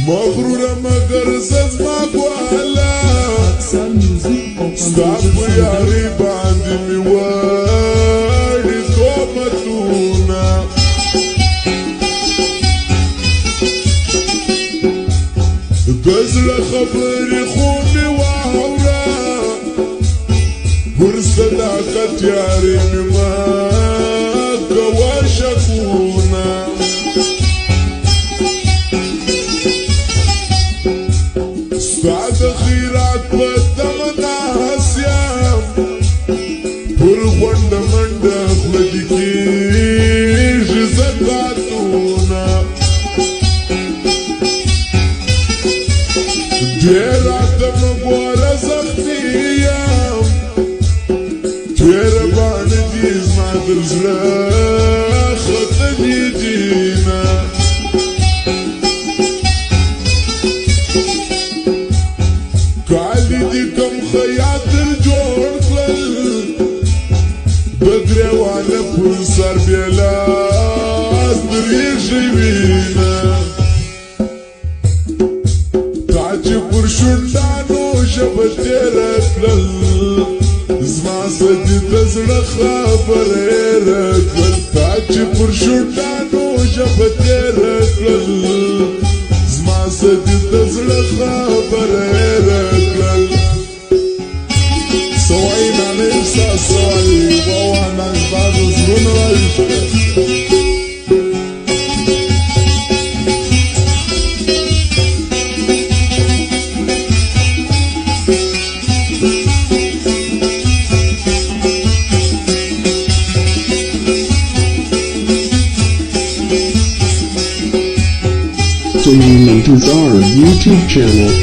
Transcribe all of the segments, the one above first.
مغرور مگر زما والا ستا په یاري باندې مې وړي تهمتونه د زړه خبرې خو مې واوره پر صداقت یاري مې مه کوه شکونه ستا د خیرات په تمه ناست یم پر غونډه منډه خوله دې کېږي زکاتونه ډېر راته مه ګوره زخمي یم تېره باڼه دې زما تر زړه ختلي دینه کالی دی کم خیاطر جوړ کړل د ګریوانه پر سر بیلاس درېږي وینه تا چې پر شونډانو ژبه تېره کړل زما څه دې د زړه خبرې راکړل تا چې پر شونډانو ژبه تېره کړل زما څه دې د زړه خبرې راکړل سوای نانه احساس سوای واوانا بعض زړونه راویښه Tuning to our YouTube channel.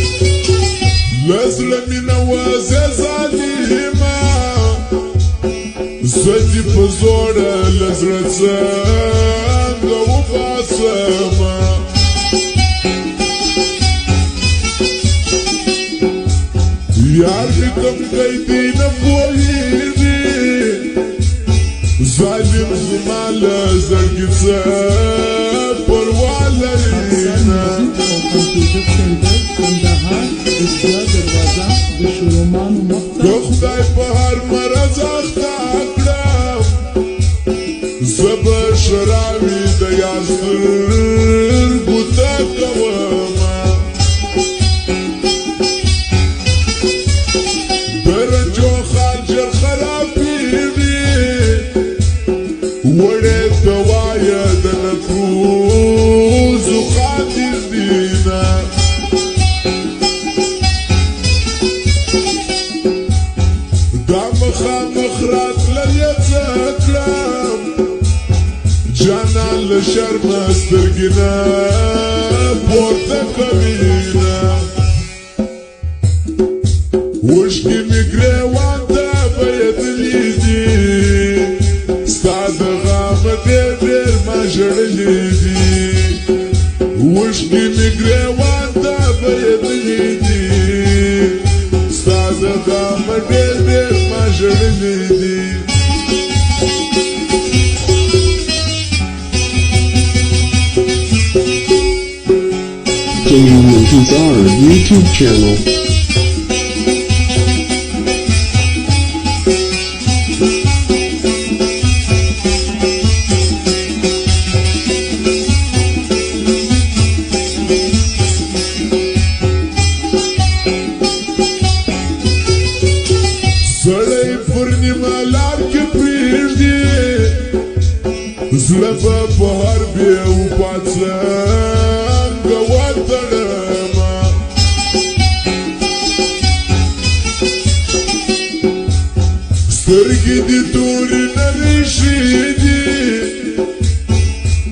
لزړه مینه وزې ظالمه زه دې په زوره له زړه څنګه وباسمه یار مې کوم قیدي نه پوهېږي ظالم زما له زړګي څه پروا لري نه د خدای په هر مرض اخته کړم زه به شراوي د یار سترګو ته کومه د رنجو خال ژر خرابېږي وړې ته وایه د نفروزو خاطر دینه دا مخامخ راتلل یې څه کړم جانان له شرمه سترګې نه پورته کوینه اوښکې مې ګریوان ته بهېدلې دي ستا د غمه ډېر ډېر ما ژړلې دي اوښکې مې ګریوان ته بهېدلې دي ستا د غمه ډېر ډېر ما ژړلې دي Tuning to our YouTube channel. سړی پر نیمه لار کې پرېږدي زړه به په هر بېوفا څنګه وتړمه سترګې دې تورې نه رېښېږي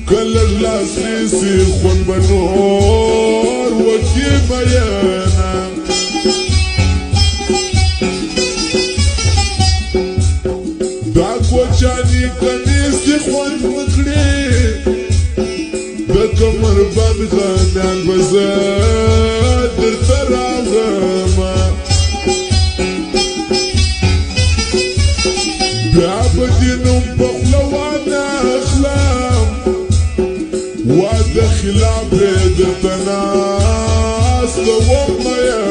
که لږ لاس نیسي خوند به نور وکړي میینه دا کوچاني کمیس دې خوند وکړي د کمر بند غمیان به زه درته راوړمه بیا به دې نوم په خوله وانه اخلم وادخل عبيد تناس وما